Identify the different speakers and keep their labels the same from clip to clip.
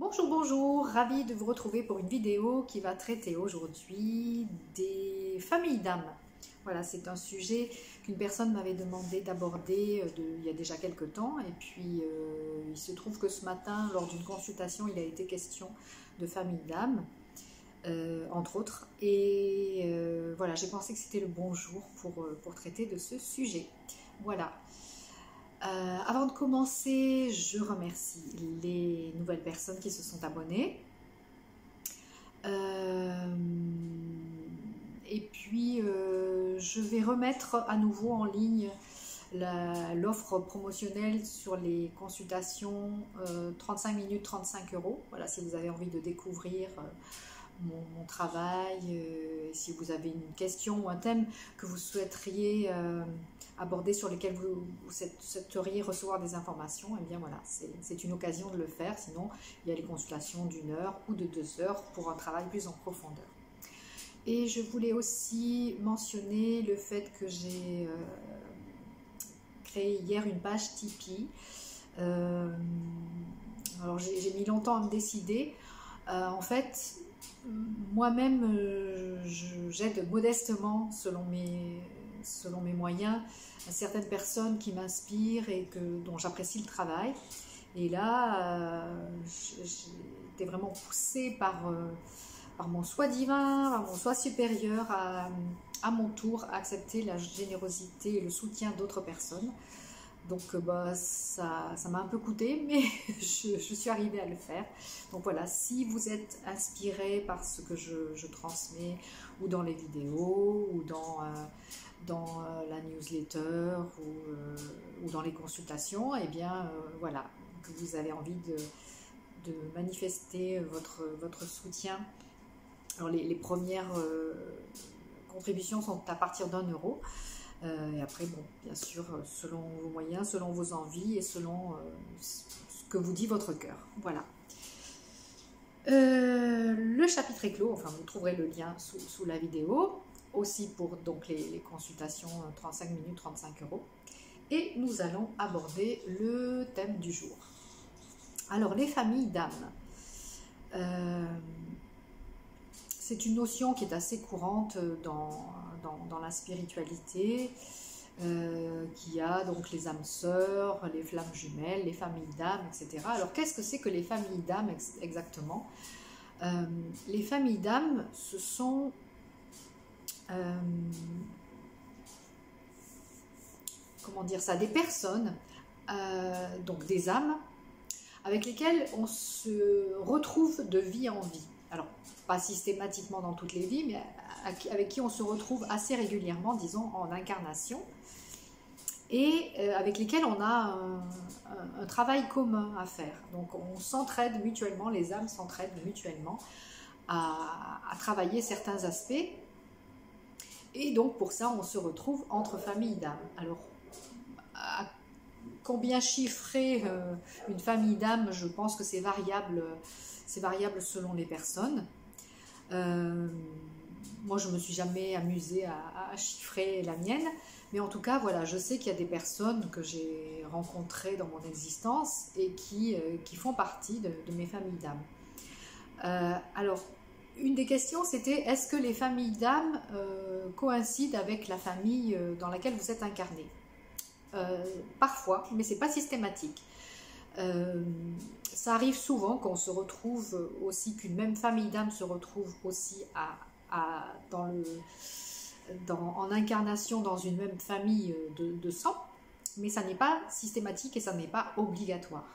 Speaker 1: Bonjour, bonjour, ravie de vous retrouver pour une vidéo qui va traiter aujourd'hui des familles d'âmes. Voilà, c'est un sujet qu'une personne m'avait demandé d'aborder il y a déjà quelques temps et puis il se trouve que ce matin, lors d'une consultation, il a été question de familles d'âmes, entre autres, et voilà, j'ai pensé que c'était le bon jour pour traiter de ce sujet. Voilà. Avant de commencer, je remercie les nouvelles personnes qui se sont abonnées. Et puis, je vais remettre à nouveau en ligne l'offre promotionnelle sur les consultations 35 minutes, 35 €. Voilà, si vous avez envie de découvrir mon travail, si vous avez une question ou un thème que vous souhaiteriez aborder, sur lesquels vous souhaiteriez recevoir des informations, et bien voilà, c'est une occasion de le faire. Sinon, il y a les consultations d'1 heure ou de 2 heures pour un travail plus en profondeur. Et je voulais aussi mentionner le fait que j'ai créé hier une page Tipeee. Alors j'ai mis longtemps à me décider. En fait, moi-même, j'aide modestement, selon mes moyens, à certaines personnes qui m'inspirent et dont j'apprécie le travail. Et là, j'étais vraiment poussée par mon soi divin, par mon soi supérieur, à mon tour, à accepter la générosité et le soutien d'autres personnes. Donc ça m'a un peu coûté, mais je suis arrivée à le faire. Donc voilà, si vous êtes inspiré par ce que je transmets, ou dans les vidéos, ou dans la newsletter, ou dans les consultations, et bien voilà, que vous avez envie de manifester votre soutien. Alors les premières contributions sont à partir d'1 €. Et après, bon, bien sûr, selon vos moyens, selon vos envies et selon ce que vous dit votre cœur. Voilà. Le chapitre est clos, enfin vous trouverez le lien sous la vidéo, aussi pour donc les consultations 35 minutes, 35 €. Et nous allons aborder le thème du jour. Alors, les familles d'âmes. C'est une notion qui est assez courante dans la spiritualité, qui a donc les âmes sœurs, les flammes jumelles, les familles d'âmes, etc. Alors, qu'est-ce que c'est que les familles d'âmes exactement? Les familles d'âmes, ce sont comment dire ça, des personnes, donc des âmes, avec lesquelles on se retrouve de vie en vie. Alors, pas systématiquement dans toutes les vies, mais avec qui on se retrouve assez régulièrement, disons, en incarnation, et avec lesquels on a un travail commun à faire. Donc on s'entraide mutuellement, les âmes s'entraident mutuellement à travailler certains aspects, et donc pour ça on se retrouve entre familles d'âmes. Alors, à combien chiffrer une famille d'âmes, je pense que c'est variable selon les personnes. Moi, je ne me suis jamais amusée à chiffrer la mienne, mais en tout cas, voilà, je sais qu'il y a des personnes que j'ai rencontrées dans mon existence et qui font partie de mes familles d'âmes. Alors, une des questions, c'était: est-ce que les familles d'âmes coïncident avec la famille dans laquelle vous êtes incarné? Parfois, mais ce n'est pas systématique. Ça arrive souvent qu'on se retrouve aussi, qu'une même famille d'âmes se retrouve aussi en incarnation dans une même famille de sang, mais ça n'est pas systématique et ça n'est pas obligatoire.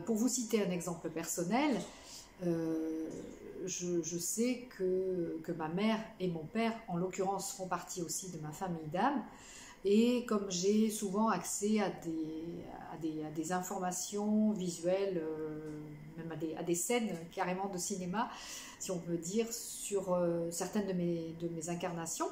Speaker 1: Pour vous citer un exemple personnel, je sais que ma mère et mon père, en l'occurrence, font partie aussi de ma famille d'âmes. Et comme j'ai souvent accès à des informations visuelles, même à des scènes carrément de cinéma, si on peut dire, sur certaines de mes incarnations.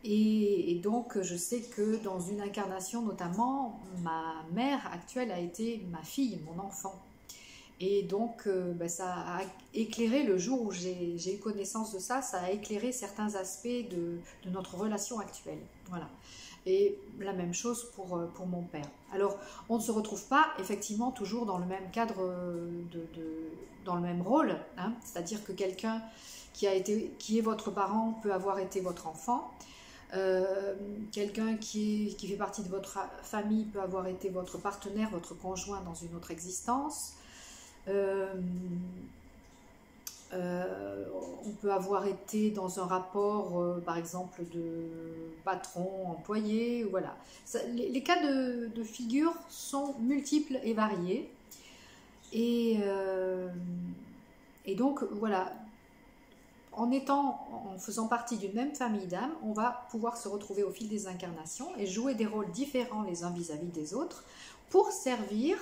Speaker 1: Et donc je sais que dans une incarnation notamment, ma mère actuelle a été ma fille, mon enfant. Et donc ça a éclairé, le jour où j'ai eu connaissance de ça, ça a éclairé certains aspects de notre relation actuelle. Voilà. Et la même chose pour mon père. Alors, on ne se retrouve pas effectivement toujours dans le même cadre, dans le même rôle, hein. C'est-à-dire que quelqu'un qui est votre parent peut avoir été votre enfant. Quelqu'un qui fait partie de votre famille peut avoir été votre partenaire, votre conjoint dans une autre existence. On peut avoir été dans un rapport, par exemple, de patron-employé, voilà. Les cas de figure sont multiples et variés. Et donc, voilà, en faisant partie d'une même famille d'âmes, on va pouvoir se retrouver au fil des incarnations et jouer des rôles différents les uns vis-à-vis des autres pour servir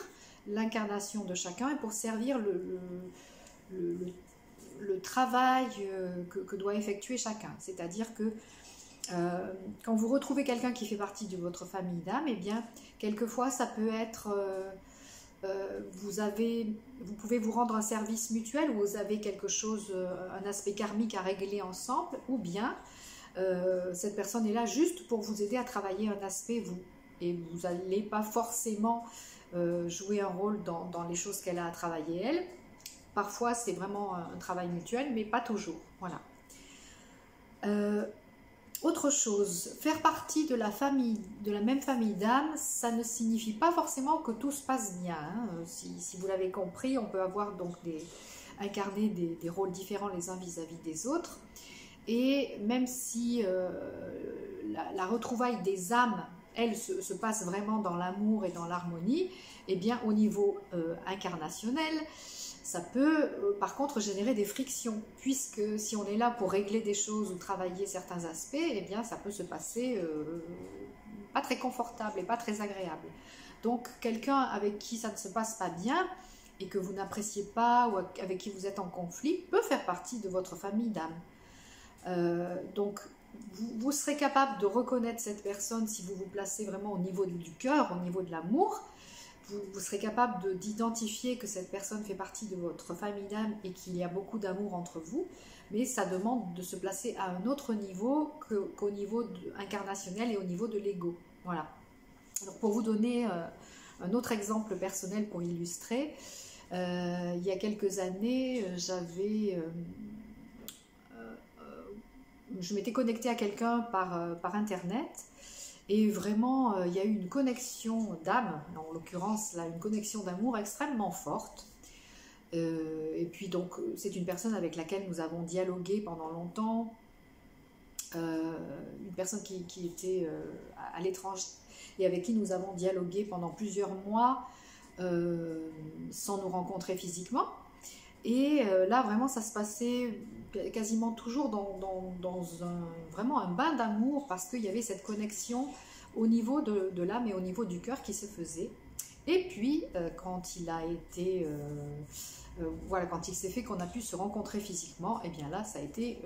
Speaker 1: l'incarnation de chacun et pour servir le travail que doit effectuer chacun. C'est-à-dire que quand vous retrouvez quelqu'un qui fait partie de votre famille d'âme, eh bien, quelquefois, ça peut être... vous pouvez vous rendre un service mutuel où vous avez quelque chose, un aspect karmique à régler ensemble, ou bien cette personne est là juste pour vous aider à travailler un aspect vous. Et vous n'allez pas forcément jouer un rôle dans les choses qu'elle a à travailler elle. Parfois, c'est vraiment un travail mutuel, mais pas toujours. Voilà. Autre chose, faire partie de la même famille d'âmes, ça ne signifie pas forcément que tout se passe bien. Hein. Si vous l'avez compris, on peut avoir donc incarner des rôles différents les uns vis-à-vis des autres. Et même si la retrouvaille des âmes, elle, se passe vraiment dans l'amour et dans l'harmonie, eh bien, au niveau incarnationnel, ça peut par contre générer des frictions, puisque si on est là pour régler des choses ou travailler certains aspects, eh bien ça peut se passer pas très confortable et pas très agréable. Donc quelqu'un avec qui ça ne se passe pas bien et que vous n'appréciez pas ou avec qui vous êtes en conflit peut faire partie de votre famille d'âme. Donc vous serez capable de reconnaître cette personne si vous vous placez vraiment au niveau du cœur, au niveau de l'amour. Vous serez capable d'identifier que cette personne fait partie de votre famille d'âme et qu'il y a beaucoup d'amour entre vous, mais ça demande de se placer à un autre niveau qu'au niveau incarnationnel et au niveau de l'ego. Voilà. Alors pour vous donner un autre exemple personnel pour illustrer, il y a quelques années, je m'étais connectée à quelqu'un par Internet. Et vraiment, il y a eu une connexion d'âme, en l'occurrence, là, une connexion d'amour extrêmement forte. Et puis donc, c'est une personne avec laquelle nous avons dialogué pendant longtemps, une personne qui était à l'étranger et avec qui nous avons dialogué pendant plusieurs mois sans nous rencontrer physiquement. Et là, vraiment, ça se passait quasiment toujours dans vraiment un bain d'amour parce qu'il y avait cette connexion au niveau de l'âme et au niveau du cœur qui se faisait. Et puis, quand il a été... voilà, quand il s'est fait qu'on a pu se rencontrer physiquement, et bien là, ça a été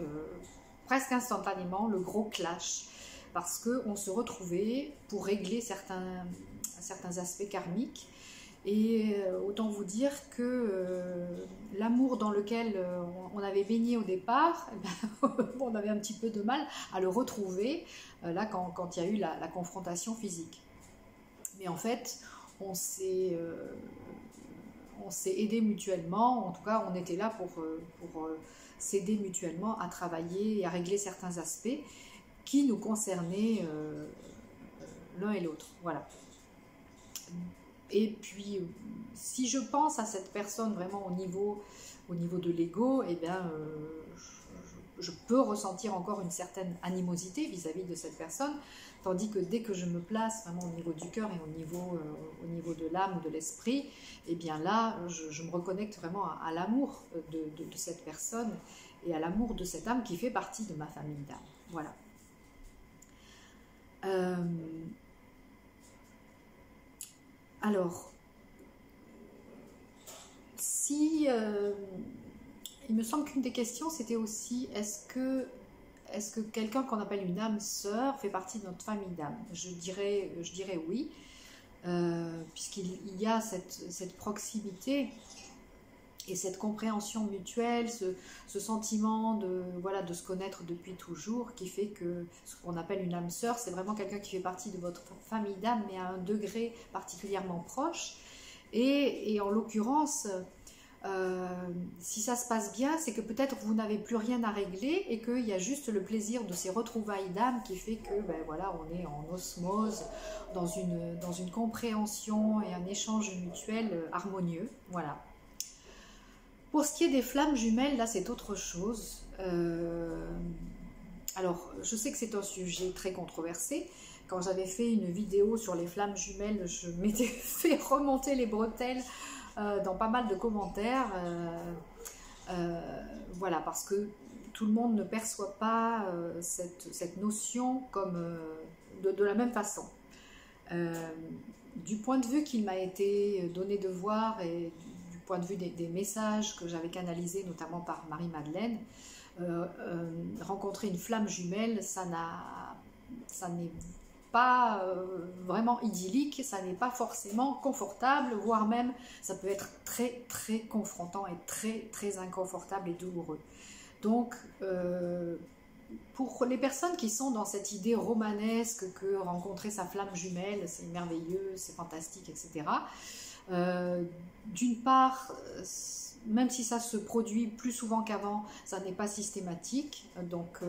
Speaker 1: presque instantanément le gros clash parce qu'on se retrouvait pour régler certains aspects karmiques. Et autant vous dire que l'amour dans lequel on avait baigné au départ, eh ben, on avait un petit peu de mal à le retrouver là quand il y a eu la confrontation physique. Mais en fait, on s'est aidé mutuellement, en tout cas on était là pour s'aider mutuellement à travailler et à régler certains aspects qui nous concernaient l'un et l'autre. Voilà. Et puis, si je pense à cette personne vraiment au niveau de l'ego, eh bien, je peux ressentir encore une certaine animosité vis-à-vis de cette personne, tandis que dès que je me place vraiment au niveau du cœur et au niveau de l'âme ou de l'esprit, eh bien là, je me reconnecte vraiment à l'amour de cette personne et à l'amour de cette âme qui fait partie de ma famille d'âme. Voilà. Alors, si il me semble qu'une des questions c'était aussi est-ce que quelqu'un qu'on appelle une âme sœur fait partie de notre famille d'âme? Je dirais oui, puisqu'il y a cette proximité Et cette compréhension mutuelle, ce sentiment de, voilà, de se connaître depuis toujours, qui fait que ce qu'on appelle une âme sœur, c'est vraiment quelqu'un qui fait partie de votre famille d'âme, mais à un degré particulièrement proche. Et en l'occurrence, si ça se passe bien, c'est que peut-être vous n'avez plus rien à régler et qu'il y a juste le plaisir de ces retrouvailles d'âme qui fait que ben voilà, on est en osmose, dans une compréhension et un échange mutuel harmonieux. Voilà. Pour ce qui est des flammes jumelles, là c'est autre chose. Alors, je sais que c'est un sujet très controversé. Quand j'avais fait une vidéo sur les flammes jumelles, je m'étais fait remonter les bretelles dans pas mal de commentaires. Voilà, parce que tout le monde ne perçoit pas cette notion comme, de la même façon. Du point de vue qu'il m'a été donné de voir et du point de vue des messages que j'avais canalisés, notamment par Marie-Madeleine, rencontrer une flamme jumelle, ça n'est pas vraiment idyllique, ça n'est pas forcément confortable, voire même ça peut être très très confrontant et très très inconfortable et douloureux. Donc pour les personnes qui sont dans cette idée romanesque que rencontrer sa flamme jumelle c'est merveilleux, c'est fantastique, etc. D'une part, même si ça se produit plus souvent qu'avant, ça n'est pas systématique. Donc,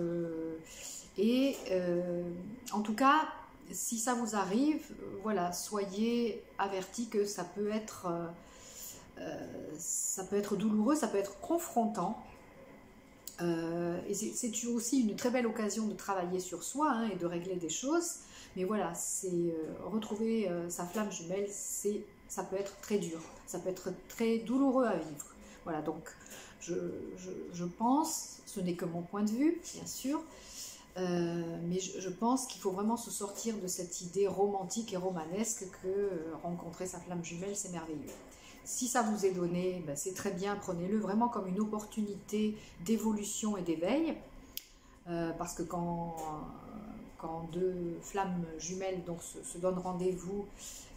Speaker 1: en tout cas, si ça vous arrive, voilà, soyez avertis que ça peut être douloureux, ça peut être confrontant. Et c'est aussi une très belle occasion de travailler sur soi hein, et de régler des choses. Mais voilà, retrouver sa flamme jumelle, ça peut être très dur, ça peut être très douloureux à vivre. Voilà, donc je pense, ce n'est que mon point de vue, bien sûr, mais je pense qu'il faut vraiment se sortir de cette idée romantique et romanesque que rencontrer sa flamme jumelle, c'est merveilleux. Si ça vous est donné, ben c'est très bien, prenez-le vraiment comme une opportunité d'évolution et d'éveil, parce que quand deux flammes jumelles donc, se donnent rendez-vous,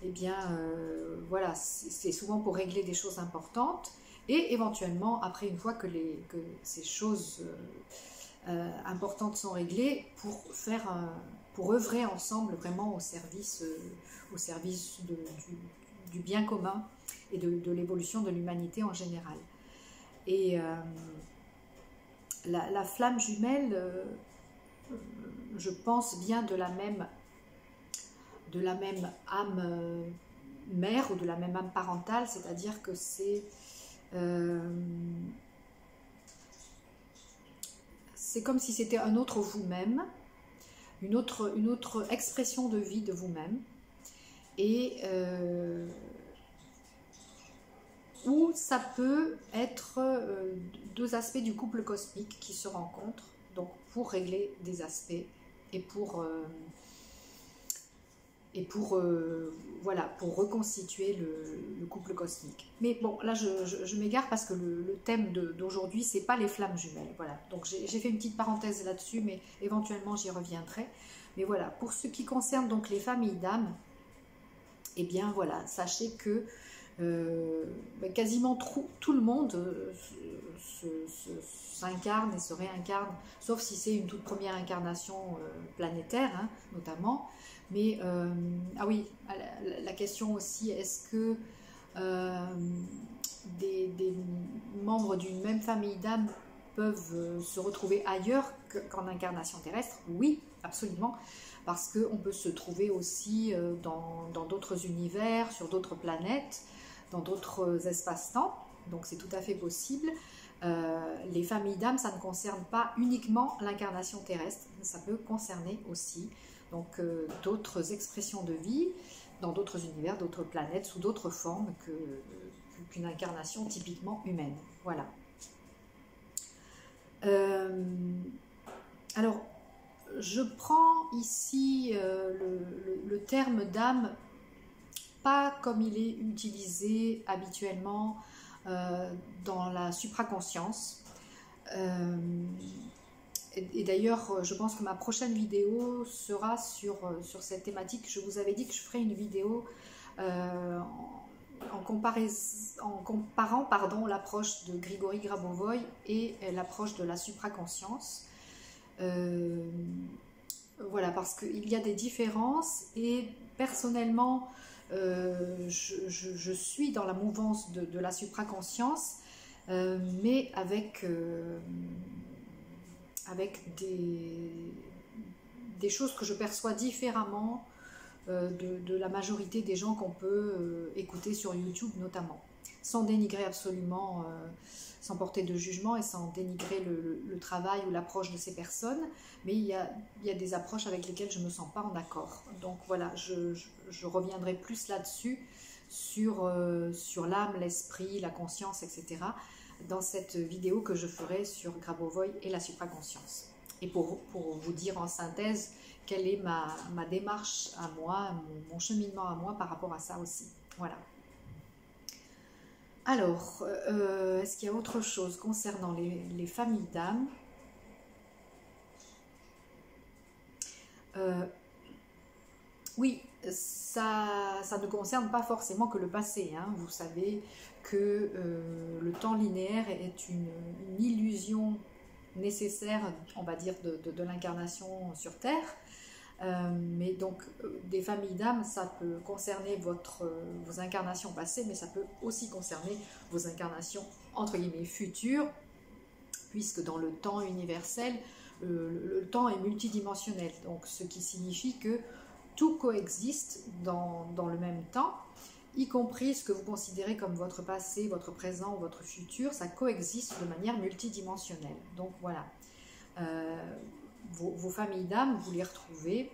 Speaker 1: eh bien voilà, c'est souvent pour régler des choses importantes, et éventuellement, après une fois que ces choses importantes sont réglées, pour œuvrer ensemble vraiment au service du bien commun et de l'évolution de l'humanité en général. Et la flamme jumelle, je pense bien de la même âme mère ou de la même âme parentale, c'est-à-dire que c'est comme si c'était un autre vous-même, une autre expression de vie de vous-même, et où ça peut être deux aspects du couple cosmique qui se rencontrent, donc pour régler des aspects et pour voilà, pour reconstituer le couple cosmique. Mais bon, là je m'égare parce que le thème d'aujourd'hui, c'est pas les flammes jumelles. Voilà, donc j'ai fait une petite parenthèse là-dessus, mais éventuellement j'y reviendrai. Mais voilà, pour ce qui concerne donc les familles d'âmes, eh bien voilà, sachez que quasiment tout le monde s'incarne et se réincarne, sauf si c'est une toute première incarnation planétaire, hein, notamment. Mais, ah oui, la question aussi, est-ce que des membres d'une même famille d'âmes peuvent se retrouver ailleurs qu'en incarnation terrestre? Oui, absolument, parce qu'on peut se trouver aussi dans d'autres univers, sur d'autres planètes, dans d'autres espaces-temps, donc c'est tout à fait possible. Les familles d'âmes, ça ne concerne pas uniquement l'incarnation terrestre, ça peut concerner aussi donc d'autres expressions de vie dans d'autres univers, d'autres planètes, sous d'autres formes qu'une incarnation typiquement humaine. Voilà. Alors, je prends ici le terme d'âme pas comme il est utilisé habituellement dans la supraconscience. Et d'ailleurs, je pense que ma prochaine vidéo sera sur cette thématique. Je vous avais dit que je ferai une vidéo en comparant pardon, l'approche de Grigory Grabovoy et l'approche de la supraconscience. Voilà, parce qu'il y a des différences et personnellement, je suis dans la mouvance de la supraconscience, mais avec des choses que je perçois différemment de la majorité des gens qu'on peut écouter sur YouTube notamment, sans dénigrer absolument, sans porter de jugement et sans dénigrer le travail ou l'approche de ces personnes, mais il y a des approches avec lesquelles je ne me sens pas en accord. Donc voilà, je reviendrai plus là-dessus, sur l'âme, l'esprit, la conscience, etc., dans cette vidéo que je ferai sur Grabovoy et la supraconscience. Et pour vous dire en synthèse quelle est ma démarche à moi, mon cheminement à moi par rapport à ça aussi. Voilà. Alors, est-ce qu'il y a autre chose concernant les familles d'âmes? Oui, ça ne concerne pas forcément que le passé. Hein. Vous savez que le temps linéaire est une illusion nécessaire, on va dire, de l'incarnation sur Terre. Mais donc, des familles d'âmes, ça peut concerner vos incarnations passées, mais ça peut aussi concerner vos incarnations, entre guillemets, futures, puisque dans le temps universel, le temps est multidimensionnel, donc ce qui signifie que tout coexiste dans le même temps, y compris ce que vous considérez comme votre passé, votre présent ou votre futur, ça coexiste de manière multidimensionnelle. Donc voilà, vos familles d'âmes, vous les retrouvez,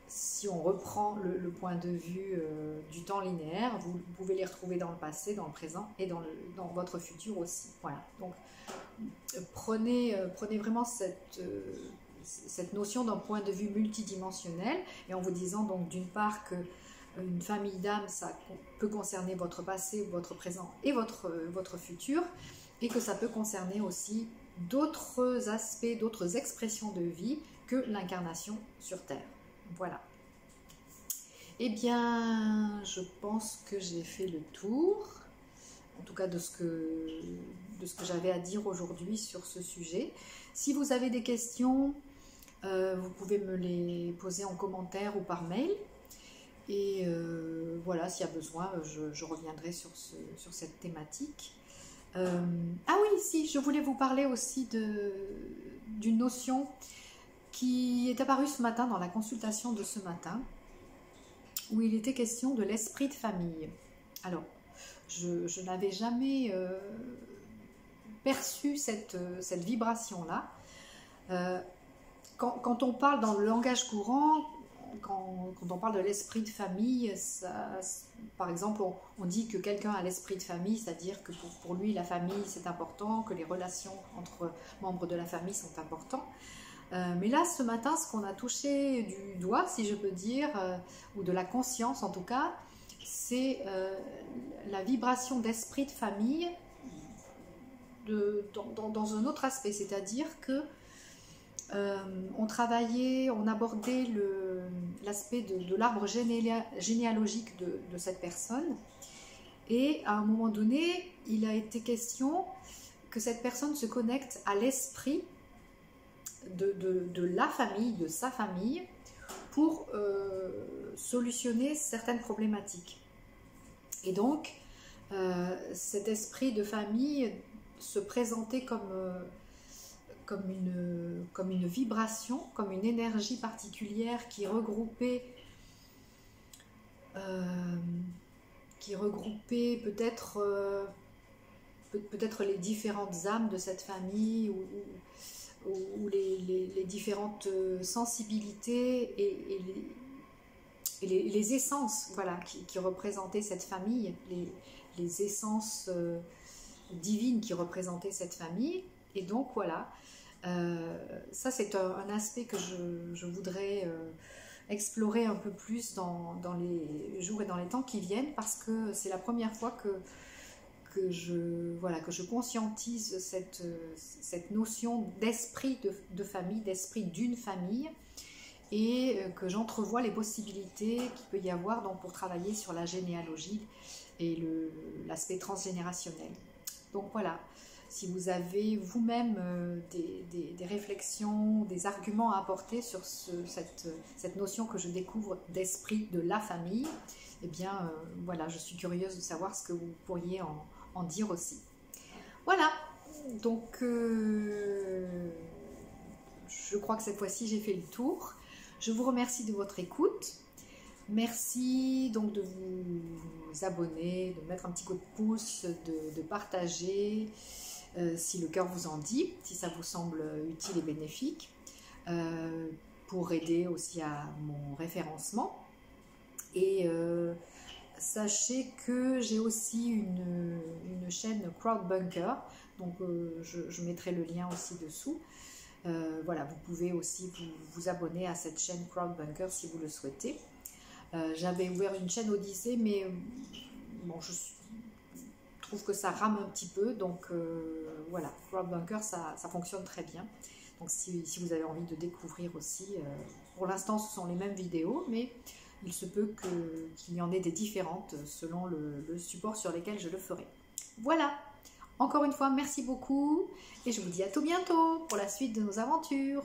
Speaker 1: si on reprend le point de vue du temps linéaire, vous pouvez les retrouver dans le passé, dans le présent et dans votre futur aussi. Voilà, donc prenez vraiment cette notion d'un point de vue multidimensionnel, et en vous disant donc d'une part que une famille d'âmes, ça peut concerner votre passé, votre présent et votre futur, et que ça peut concerner aussi d'autres aspects, d'autres expressions de vie que l'incarnation sur Terre. Voilà. Eh bien, je pense que j'ai fait le tour, en tout cas de ce que j'avais à dire aujourd'hui sur ce sujet. Si vous avez des questions, vous pouvez me les poser en commentaire ou par mail. Et voilà, s'il y a besoin, je reviendrai sur cette thématique. Ah oui, si, je voulais vous parler aussi d'une notion qui est apparue ce matin dans la consultation de ce matin, où il était question de l'esprit de famille. Alors, je n'avais jamais perçu cette vibration-là. Quand on parle dans le langage courant, quand on parle de l'esprit de famille, par exemple, on dit que quelqu'un a l'esprit de famille, c'est-à-dire que pour lui, la famille, c'est important, que les relations entre membres de la famille sont importantes. Mais là, ce matin, ce qu'on a touché du doigt, si je peux dire, ou de la conscience en tout cas, c'est la vibration d'esprit de famille dans un autre aspect, c'est-à-dire que on travaillait, on abordait l'aspect de l'arbre généalogique de cette personne, et à un moment donné, il a été question que cette personne se connecte à l'esprit de la famille, de sa famille, pour solutionner certaines problématiques. Et donc, cet esprit de famille se présentait comme une vibration, comme une énergie particulière qui regroupait peut-être les différentes âmes de cette famille, ou les différentes sensibilités et les essences, voilà, qui représentaient cette famille, les essences divines qui représentaient cette famille. Et donc voilà, ça c'est un aspect que je voudrais explorer un peu plus dans les jours et dans les temps qui viennent, parce que c'est la première fois que je conscientise cette notion d'esprit de famille, d'esprit d'une famille, et que j'entrevois les possibilités qu'il peut y avoir donc, pour travailler sur la généalogie et l'aspect transgénérationnel. Donc voilà, si vous avez vous-même des réflexions, des arguments à apporter sur cette notion que je découvre d'esprit de la famille, eh bien voilà, je suis curieuse de savoir ce que vous pourriez en dire aussi. Voilà, donc je crois que cette fois-ci j'ai fait le tour. Je vous remercie de votre écoute. Merci donc de vous abonner, de mettre un petit coup de pouce, de partager si le cœur vous en dit, si ça vous semble utile et bénéfique, pour aider aussi à mon référencement. Et sachez que j'ai aussi une chaîne Crowdbunker, donc je mettrai le lien aussi dessous. Voilà, vous pouvez aussi vous abonner à cette chaîne Crowdbunker si vous le souhaitez. J'avais ouvert une chaîne Odyssée, mais bon, je trouve que ça rame un petit peu, donc voilà, Crowdbunker, ça fonctionne très bien. Donc si vous avez envie de découvrir aussi, pour l'instant ce sont les mêmes vidéos, mais il se peut qu'il y en ait des différentes selon le support sur lesquels je le ferai. Voilà, encore une fois, merci beaucoup, et je vous dis à tout bientôt pour la suite de nos aventures.